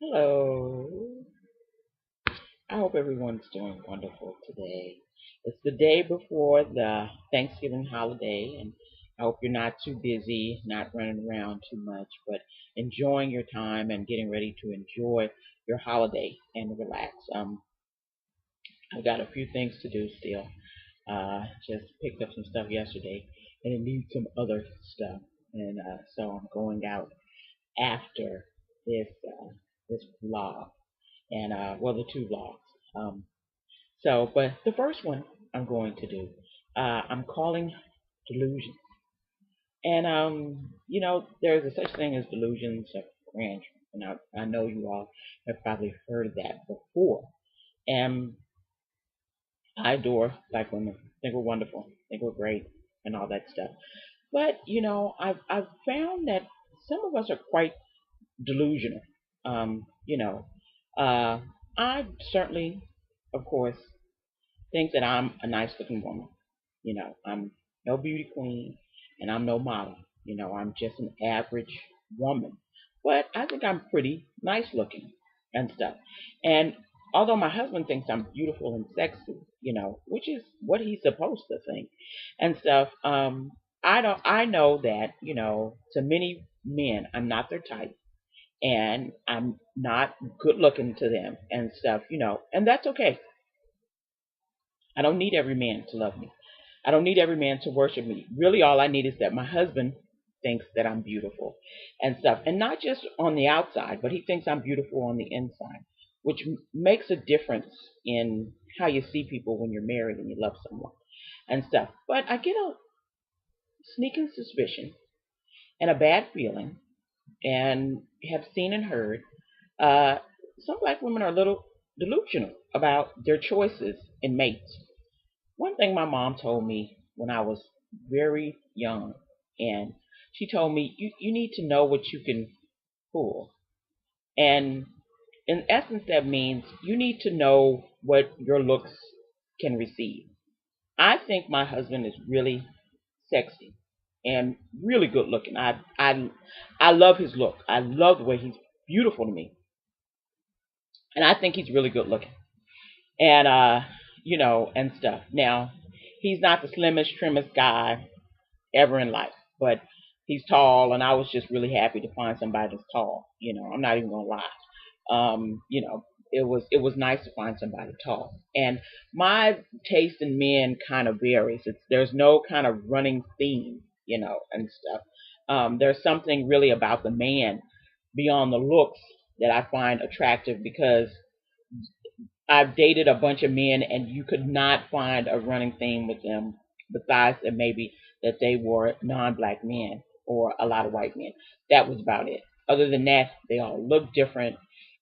Hello. I hope everyone's doing wonderful today. It's the day before the Thanksgiving holiday, and I hope you're not too busy, not running around too much, but enjoying your time and getting ready to enjoy your holiday and relax. I've got a few things to do still. Just picked up some stuff yesterday, and it needs some other stuff, and so I'm going out after this vlog. And well, the two vlogs. But the first one I'm going to do, I'm calling Delusions. And there's a such thing as delusions of grandeur. And I know you all have probably heard that before. And I adore black women. I think we're wonderful. I think we're great, and all that stuff. But I've found that some of us are quite delusional. Um, you know, uh, I certainly, of course, think that I'm a nice looking woman. I'm no beauty queen and I'm no model. I'm just an average woman. But I think I'm pretty nice looking and stuff. And although my husband thinks I'm beautiful and sexy, which is what he's supposed to think and stuff, I know that, to many men I'm not their type and I'm not good looking to them and stuff, and that's okay. I don't need every man to love me. I don't need every man to worship me. Really, all I need is that my husband thinks that I'm beautiful and stuff. And not just on the outside, but he thinks I'm beautiful on the inside, which makes a difference in how you see people when you're married and you love someone and stuff. But I get a sneaking suspicion and a bad feeling and have seen and heard uh, some black women are a little delusional about their choices in mates. One thing my mom told me when I was very young, and she told me, you need to know what you can pull. And in essence, that means you need to know what your looks can receive. I think my husband is really sexy and really good looking. I love his look. I love the way he's beautiful to me. And I think he's really good looking. And and stuff. Now, he's not the slimmest, trimmest guy ever in life, but he's tall, and I was just really happy to find somebody that's tall. I'm not even gonna lie. It was nice to find somebody tall. And my taste in men kind of varies. There's no kind of running theme, and stuff. There's something really about the man beyond the looks that I find attractive because I've dated a bunch of men, and you could not find a running theme with them besides that maybe that they were non-black men or a lot of white men. That was about it. Other than that, they all looked different.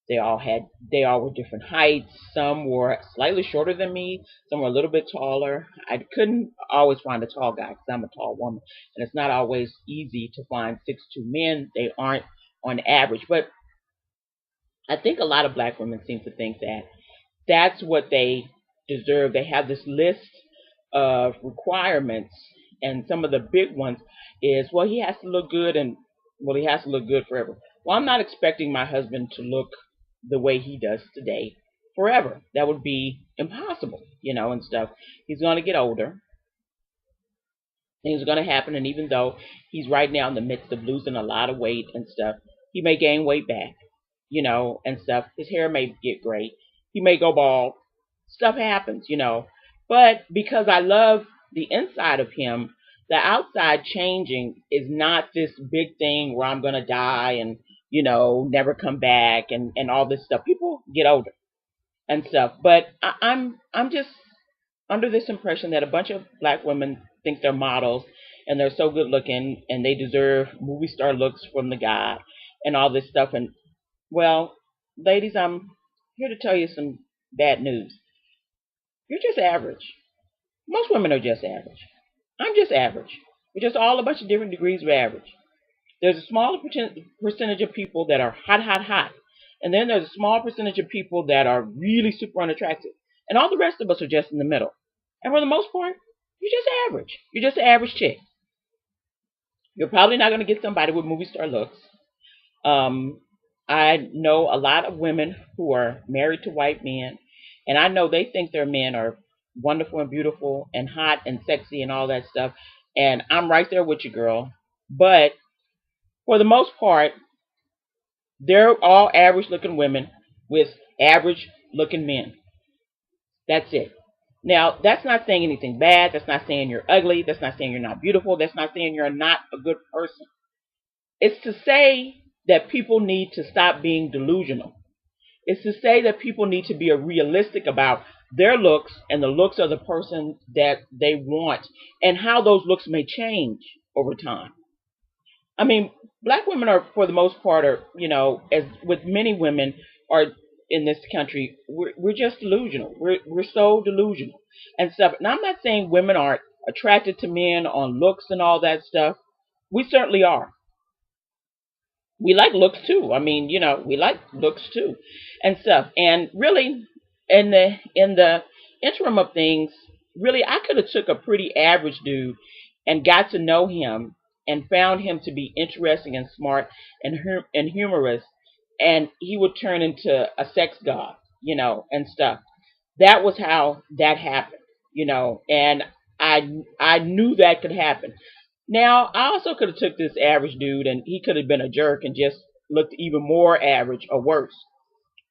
They all were different heights. Some were slightly shorter than me. Some were a little bit taller. I couldn't always find a tall guy because I'm a tall woman, and it's not always easy to find 6'2" men. They aren't on average, but I think a lot of black women seem to think that that's what they deserve. They have this list of requirements, and some of the big ones is, well, he has to look good, and well, he has to look good forever. Well, I'm not expecting my husband to look the way he does today forever. That would be impossible, and stuff. He's going to get older. Things are going to happen, and even though he's right now in the midst of losing a lot of weight and stuff, he may gain weight back, and stuff. His hair may get gray. He may go bald. Stuff happens. But because I love the inside of him, the outside changing is not this big thing where I'm going to die and, never come back and all this stuff. People get older and stuff. But I'm just under this impression that a bunch of black women think they're models and they're so good looking and they deserve movie star looks from the guy and all this stuff. And well, ladies, I'm here to tell you some bad news. You're just average. Most women are just average. I'm just average. We're just all a bunch of different degrees of average. There's a smaller percentage of people that are hot, hot, hot. And then there's a small percentage of people that are really super unattractive. And all the rest of us are just in the middle. And for the most part, you're just average. You're just an average chick. You're probably not going to get somebody with movie star looks. Um, I know a lot of women who are married to white men, and I know they think their men are wonderful and beautiful and hot and sexy and all that stuff. And I'm right there with you, girl. But for the most part, they're all average looking women with average looking men. That's it. Now, that's not saying anything bad. That's not saying you're ugly. That's not saying you're not beautiful. That's not saying you're not a good person. It's to say that people need to stop being delusional. It's to say that people need to be realistic about their looks and the looks of the person that they want and how those looks may change over time. I mean, black women are, for the most part, are, as with many women are in this country, we're just delusional. We're so delusional and stuff. And I'm not saying women aren't attracted to men on looks and all that stuff. We certainly are. We like looks too. I mean, we like looks too, and stuff. And really, in the interim of things, really, I could have took a pretty average dude and got to know him and found him to be interesting and smart and and humorous, and he would turn into a sex god, and stuff. That was how that happened, and I knew that could happen. Now, I also could have took this average dude and he could have been a jerk and just looked even more average or worse.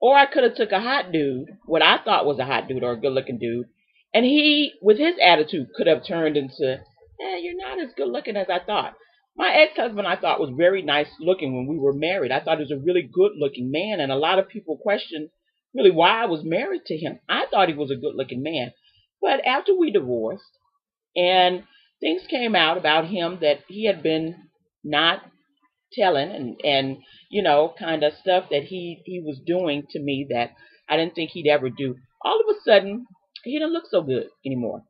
Or I could have took a hot dude, what I thought was a hot dude or a good looking dude, and he, with his attitude, could have turned into, you're not as good looking as I thought. My ex-husband, I thought, was very nice looking when we were married. I thought he was a really good looking man, and a lot of people questioned really why I was married to him. I thought he was a good looking man. But after we divorced, and things came out about him that he had been not telling, and kind of stuff that he was doing to me that I didn't think he'd ever do. All of a sudden, he didn't look so good anymore.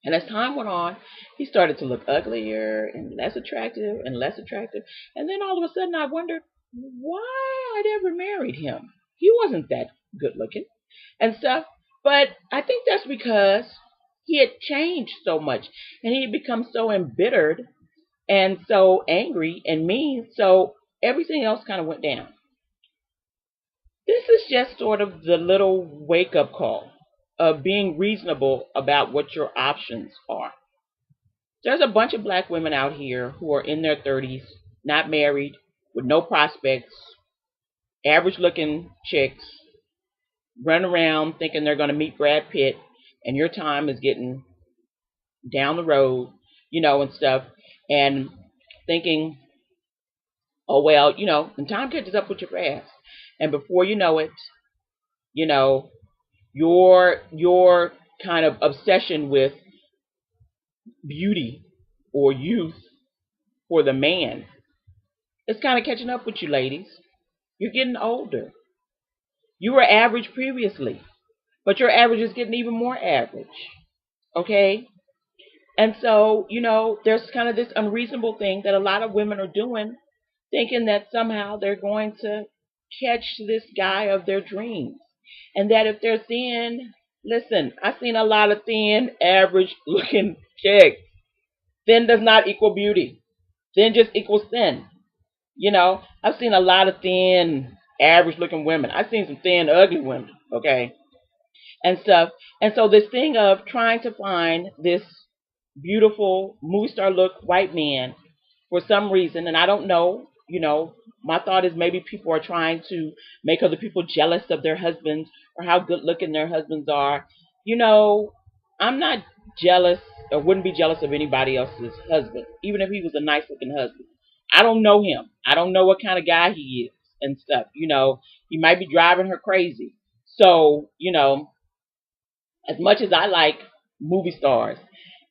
And as time went on, he started to look uglier and less attractive and less attractive. And then all of a sudden, I wondered why I'd ever married him. He wasn't that good looking and stuff. But I think that's because he had changed so much and he had become so embittered and so angry and mean. So everything else kind of went down. This is just sort of the little wake up call of being reasonable about what your options are. There's a bunch of black women out here who are in their 30s, not married, with no prospects, average looking chicks, run around thinking they're going to meet Brad Pitt, and your time is getting down the road, and stuff, and thinking, oh, well, and time catches up with your fast. And before you know it, you know, your kind of obsession with beauty or youth for the man is kind of catching up with you, ladies. You're getting older. You were average previously, but your average is getting even more average. Okay? And so, there's kind of this unreasonable thing that a lot of women are doing, thinking that somehow they're going to catch this guy of their dreams. And that if they're thin, listen, I've seen a lot of thin, average looking chicks. Thin does not equal beauty. Thin just equals thin. I've seen a lot of thin, average looking women. I've seen some thin, ugly women, okay? And stuff. And so this thing of trying to find this beautiful movie star look white man for some reason, and I don't know, my thought is maybe people are trying to make other people jealous of their husbands or how good looking their husbands are. I'm not jealous or wouldn't be jealous of anybody else's husband, even if he was a nice looking husband. I don't know him. I don't know what kind of guy he is and stuff. He might be driving her crazy. So, as much as I like movie stars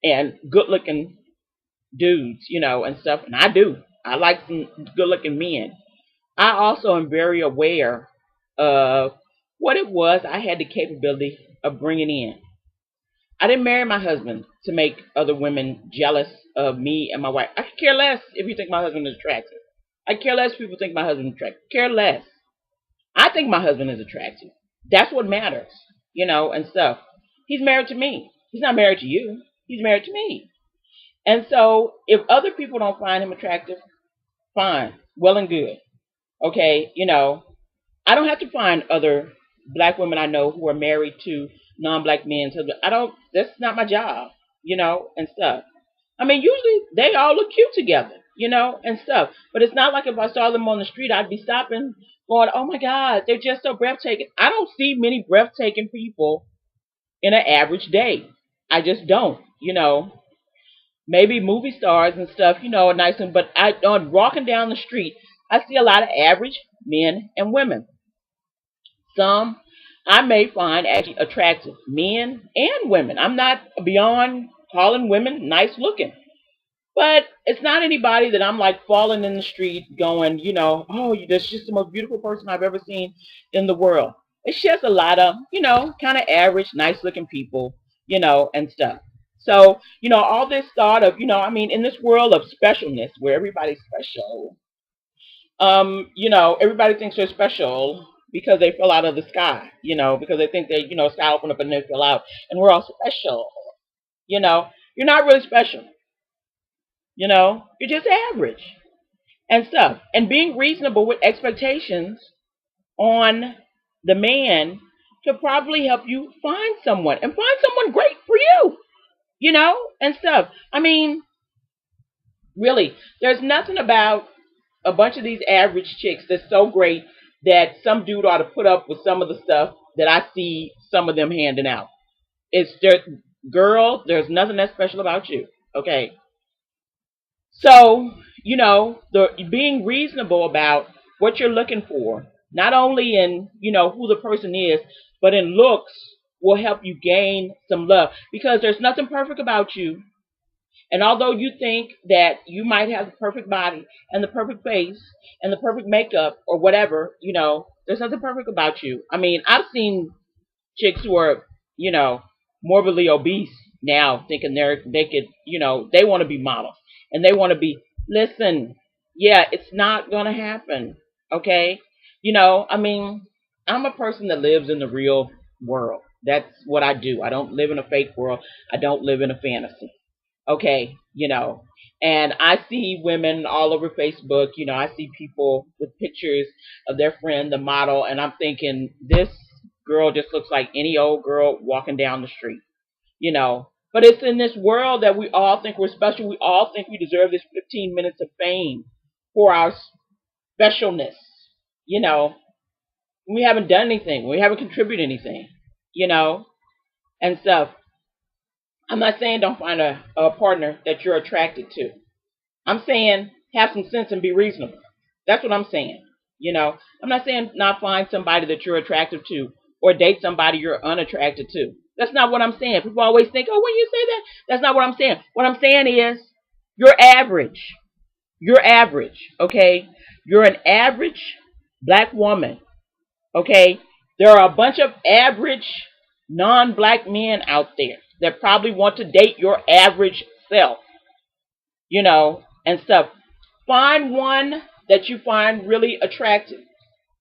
and good looking dudes, and stuff, and I do. I like some good looking men. I also am very aware of what it was I had the capability of bringing in. I didn't marry my husband to make other women jealous of me and my wife. I could care less if you think my husband is attractive. I care less if people think my husband is attractive. Care less. I think my husband is attractive. That's what matters, and stuff. He's married to me. He's not married to you. He's married to me. And so if other people don't find him attractive, fine. Well and good. Okay, I don't have to find other black women I know who are married to non-black men. So I don't. That's not my job, and stuff. I mean, usually they all look cute together, and stuff. But it's not like if I saw them on the street, I'd be stopping, going, "Oh my God, they're just so breathtaking." I don't see many breathtaking people in an average day. I just don't. Maybe movie stars and stuff, are nice, but on walking down the street, I see a lot of average men and women. Some I may find actually attractive, men and women. I'm not beyond calling women nice looking. But it's not anybody that I'm like falling in the street going, oh, that's just the most beautiful person I've ever seen in the world. It's just a lot of, kind of average, nice looking people, and stuff. So, all this thought of, I mean, in this world of specialness where everybody's special, everybody thinks they're special because they fell out of the sky, because they think they, sky opened up and they fell out and we're all special, you know. You're not really special. You're just average and stuff. And being reasonable with expectations on the man could probably help you find someone and find someone great for you, and stuff. I mean, really, there's nothing about a bunch of these average chicks that's so great that some dude ought to put up with some of the stuff that I see some of them handing out. It's just, girl, there's nothing that special about you. Okay. So, the being reasonable about what you're looking for, not only in, who the person is, but in looks will help you gain some love because there's nothing perfect about you. And although you think that you might have the perfect body and the perfect face and the perfect makeup or whatever, there's nothing perfect about you. I mean, I've seen chicks who are, you know, morbidly obese now thinking they could, they want to be models and they want to be, listen, yeah, it's not going to happen. Okay. I mean, I'm a person that lives in the real world. That's what I do. I don't live in a fake world. I don't live in a fantasy. Okay. And I see women all over Facebook. I see people with pictures of their friend, the model, and I'm thinking, this girl just looks like any old girl walking down the street. But it's in this world that we all think we're special. We all think we deserve this 15 minutes of fame for our specialness. You know, we haven't done anything. We haven't contributed anything. You know, and stuff. I'm not saying don't find a partner that you're attracted to. I'm saying have some sense and be reasonable. That's what I'm saying. I'm not saying not find somebody that you're attractive to or date somebody you're unattracted to. That's not what I'm saying. People always think, oh, when you say that, that's not what I'm saying. What I'm saying is you're average. You're average, okay? You're an average black woman, okay? There are a bunch of average non-black men out there that probably want to date your average self, and stuff. Find one that you find really attractive.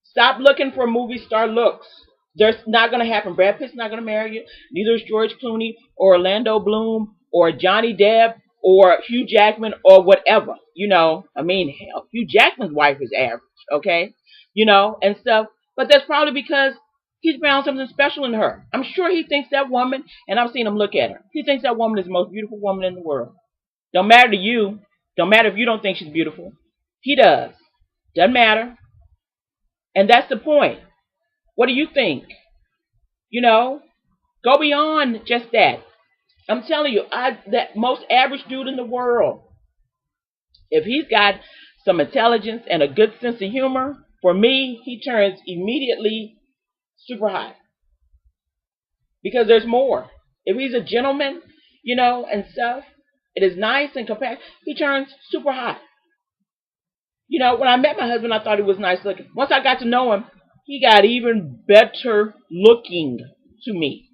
Stop looking for movie star looks. There's not going to happen. Brad Pitt's not going to marry you. Neither is George Clooney or Orlando Bloom or Johnny Depp or Hugh Jackman or whatever. I mean, hell, Hugh Jackman's wife is average, okay? And stuff. But that's probably because he's found something special in her. I'm sure he thinks that woman, and I've seen him look at her. He thinks that woman is the most beautiful woman in the world. Don't matter to you. Don't matter if you don't think she's beautiful. He does. Doesn't matter. And that's the point. What do you think? Go beyond just that. I'm telling you, that most average dude in the world, if he's got some intelligence and a good sense of humor, for me, he turns immediately super hot. Because there's more. If he's a gentleman, and stuff, it is nice and compact, he turns super hot. When I met my husband, I thought he was nice looking. Once I got to know him, he got even better looking to me.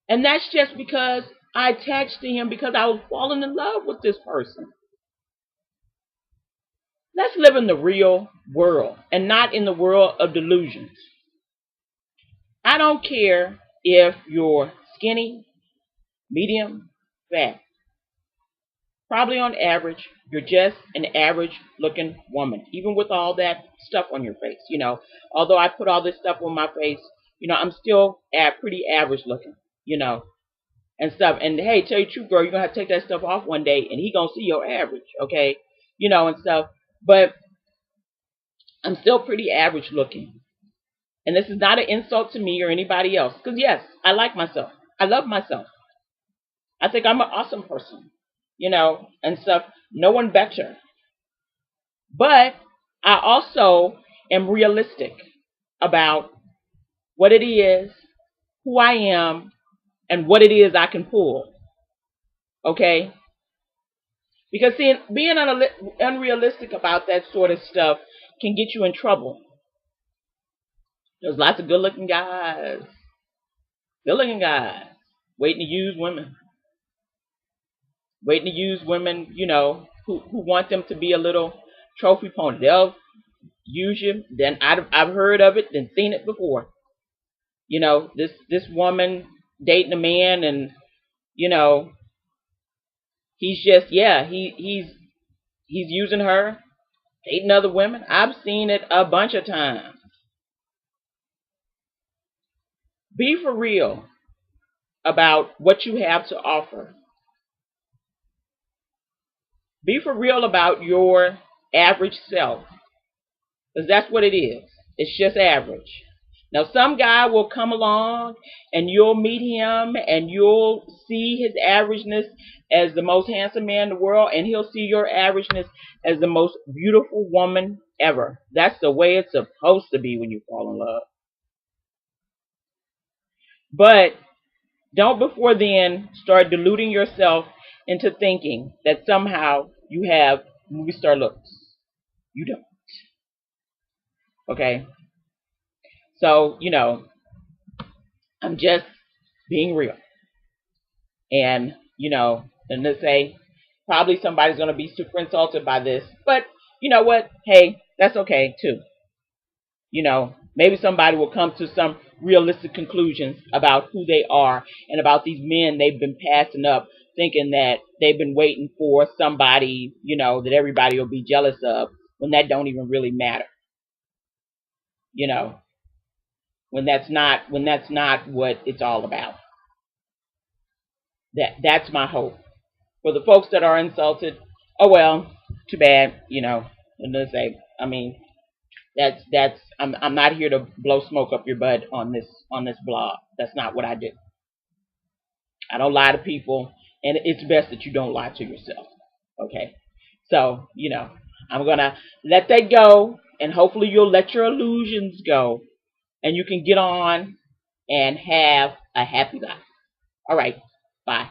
And that's just because I attached to him because I was falling in love with this person. Let's live in the real world and not in the world of delusions. I don't care if you're skinny, medium, fat. Probably on average, you're just an average looking woman, even with all that stuff on your face. Although I put all this stuff on my face, I'm still pretty average looking, you know, and stuff. And hey, tell you the truth, girl, you're gonna have to take that stuff off one day, and he gonna see your average, okay, and stuff. But I'm still pretty average looking, and this is not an insult to me or anybody else, because yes, I like myself, I love myself. I think I'm an awesome person, and stuff. No one better. But I also am realistic about what it is, who I am, and what it is I can pull. Okay? Because being unrealistic about that sort of stuff can get you in trouble. There's lots of good looking guys, waiting to use women, who want them to be a little trophy pony. They'll use you. Then I've heard of it, then seen it before. This woman dating a man, and you know he's just, yeah, he's using her, dating other women. I've seen it a bunch of times. Be for real about what you have to offer. Be for real about your average self, because that's what it is. It's just average. Now, some guy will come along and you'll meet him and you'll see his averageness as the most handsome man in the world, and he'll see your averageness as the most beautiful woman ever. That's the way it's supposed to be when you fall in love. But don't before then start deluding yourself into thinking that somehow you have movie star looks. You don't. Okay? So, I'm just being real. And, and to say, probably somebody's going to be super insulted by this. But you know what? Hey, that's okay too. Maybe somebody will come to some realistic conclusions about who they are and about these men they've been passing up, thinking that they've been waiting for somebody, that everybody will be jealous of, when that don't even really matter. You know, when that's not what it's all about. That's my hope. For the folks that are insulted, oh well, too bad, And to say, I mean, I'm not here to blow smoke up your butt on this blog. That's not what I do. I don't lie to people, and it's best that you don't lie to yourself. Okay? So, I'm gonna let that go, and hopefully you'll let your illusions go, and you can get on and have a happy life. All right. Bye.